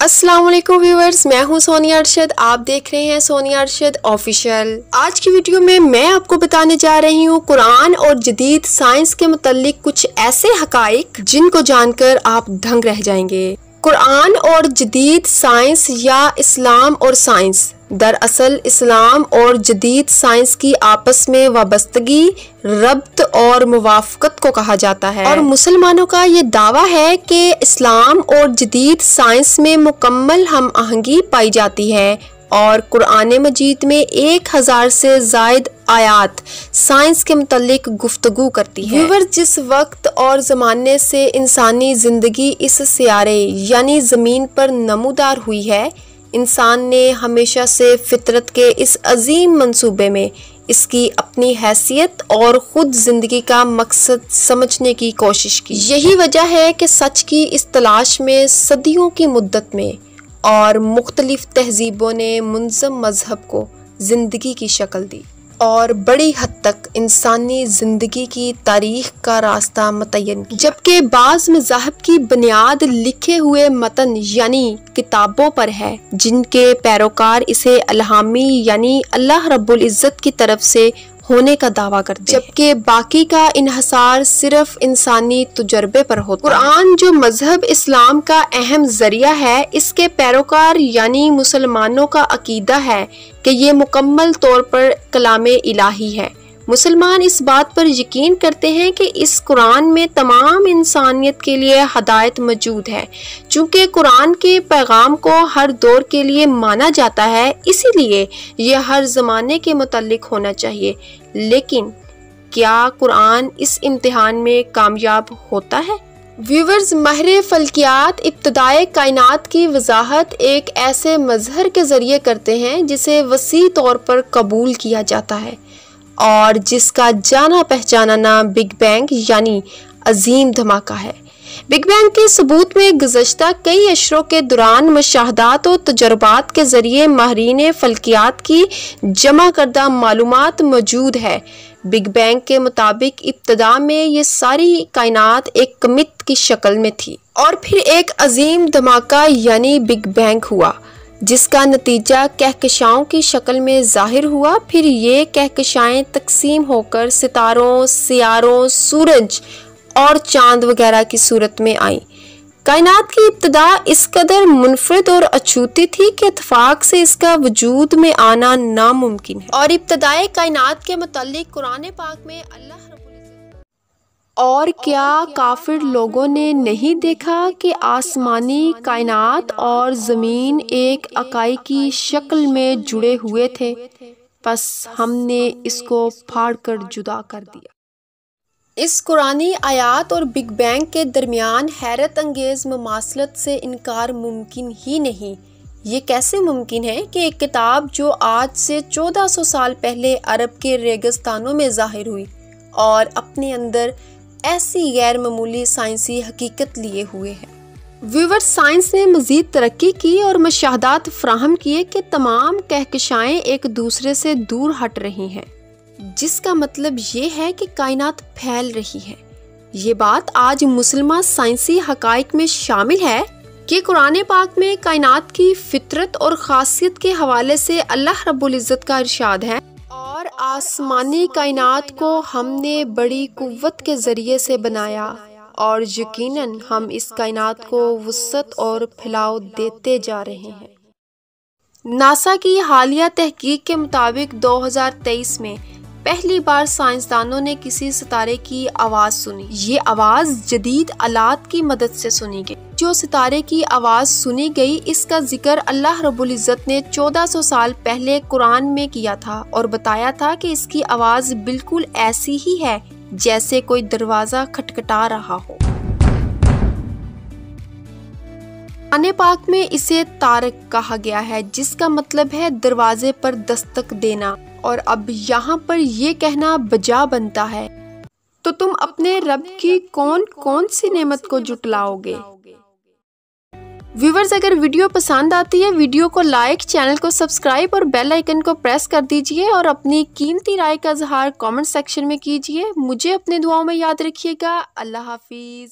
अस्सलाम वालेकुम व्यूअर्स, मैं हूं सोनिया अरशद। आप देख रहे हैं सोनिया अरशद ऑफिशियल। आज की वीडियो में मैं आपको बताने जा रही हूं कुरान और जदीद साइंस के मुतालिक कुछ ऐसे हकाइक जिनको जानकर आप दंग रह जाएंगे। कुरान और जदीद साइंस या इस्लाम और साइंस, दरअसल इस्लाम और जदीद साइंस की आपस में वाबस्तगी, रब्त और मुवाफकत को कहा जाता है और मुसलमानों का ये दावा है कि इस्लाम और जदीद साइंस में मुकम्मल हम आहंगी पाई जाती है और कुरान मजीद में 1000 से ज़ायद आयात साइंस के मुतालिक गुफ्तगू करती है। व्यूअर्स, जिस वक्त और ज़माने से इंसानी ज़िंदगी इस सियारे यानी ज़मीन पर नमूदार हुई है, इंसान ने हमेशा से फितरत के इस अजीम मंसूबे में इसकी अपनी हैसियत और ख़ुद ज़िंदगी का मकसद समझने की कोशिश की। यही वजह है कि सच की इस तलाश में सदियों की मुद्दत में और मुख्तलिफ तहजीबों ने मुनज़्ज़म मज़हब को ज़िंदगी की शक्ल दी और बड़ी हद तक इंसानी ज़िंदगी की तारीख़ का रास्ता मुतय्यन किया। जबकि बाज़ मज़ाहिब की बुनियाद लिखे हुए मतन यानी किताबों पर है, जिनके पैरोकार इसे अलहामी यानी अल्लाह रब्बुल इज़्ज़त की तरफ से होने का दावा करते हैं, जबकि बाकी का इन्हसार सिर्फ इंसानी तजुर्बे पर होता है। कुरान जो मजहब इस्लाम का अहम जरिया है, इसके पैरोकार यानी मुसलमानों का अकीदा है कि ये मुकम्मल तौर पर कलामे इलाही है। मुसलमान इस बात पर यकीन करते हैं कि इस कुरान में तमाम इंसानियत के लिए हदायत मौजूद है। चूँकि कुरान के पैगाम को हर दौर के लिए माना जाता है, इसीलिए यह हर ज़माने के मुतालिक होना चाहिए। लेकिन क्या कुरान इस इम्तिहान में कामयाब होता है? व्यूवर्स, माहिर फल्कियात इब्तदाए कायनात की वजाहत एक ऐसे मजहर के ज़रिए करते हैं जिसे वसी तौर पर कबूल किया जाता है और जिसका जाना पहचाना नाम बिग बैंग यानी अजीम धमाका है। बिग बैंग के सबूत में गुज़श्ता कई अशरों के दौरान मुशाहदात और तजर्बात के ज़रिए माहिरीन फल्कियात की जमा करदा मालूमात मौजूद है। बिग बैंग के मुताबिक इब्तदा में ये सारी कायनात एक कमित की शक्ल में थी और फिर एक अजीम धमाका यानी बिग बैंग हुआ, जिसका नतीजा कहकशाओं की शक्ल में ज़ाहिर हुआ। फिर ये कहकशाएं तकसीम होकर सितारों, सियारों, सूरज और चांद वगैरह की सूरत में आई। कायनात की इब्तदा इस कदर मुनफरद और अछूती थी कि इत्तेफाक से इसका वजूद में आना नामुमकिन है। और इब्तदाए कायनात के मुतालिक कुरान पाक में अल्लाह और क्या काफिर लोगों ने नहीं देखा कि आसमानी कायनात और ज़मीन एक इकाई की शक्ल में जुड़े हुए थे, बस हमने इसको फाड़कर जुदा कर दिया। इस कुरानी आयात और बिग बैंग के दरमियान हैरत अंगेज़ मुमासलत से इनकार मुमकिन ही नहीं। ये कैसे मुमकिन है कि एक किताब जो आज से 1400 साल पहले अरब के रेगिस्तानों में ज़ाहिर हुई और अपने अंदर ऐसी गैर मामूली साइंसी हकीकत लिए हुए है। व्यूअर्स, साइंस ने मज़ीद तरक्की की और मुशाहदात फराहम किए कि तमाम कहकशाएं एक दूसरे से दूर हट रही हैं, जिसका मतलब ये है कि कायनात फैल रही है। ये बात आज मुसलमान साइंसी हकाइक में शामिल है कि कुरान पाक में कायनात की फितरत और खासियत के हवाले से अल्लाह रब्बुल इज़्ज़त का इरशाद है और आसमानी कायनात को हमने बड़ी कुव्वत के ज़रिए से बनाया और यकीनन हम इस कायनात को वुसअत और फैलाव देते जा रहे हैं। नासा की हालिया तहकीक के मुताबिक 2023 में पहली बार साइंसदानों ने किसी सितारे की आवाज़ सुनी। ये आवाज़ जदीद आलात की मदद से सुनी गई। जो सितारे की आवाज़ सुनी गई, इसका जिक्र अल्लाह रब्बुल इज़्ज़त ने 1400 साल पहले कुरान में किया था और बताया था कि इसकी आवाज़ बिल्कुल ऐसी ही है जैसे कोई दरवाज़ा खटखटा रहा हो। कुरान पाक में इसे तारक कहा गया है, जिसका मतलब है दरवाजे पर दस्तक देना। और अब यहाँ पर ये कहना बजा बनता है, तो तुम अपने रब की कौन कौन सी नेमत को जुटलाओगे? व्यूवर्स, अगर वीडियो पसंद आती है, वीडियो को लाइक, चैनल को सब्सक्राइब और बेल आइकन को प्रेस कर दीजिए और अपनी कीमती राय का इज़हार कमेंट सेक्शन में कीजिए। मुझे अपने दुआओं में याद रखिएगा। अल्लाह हाफिज।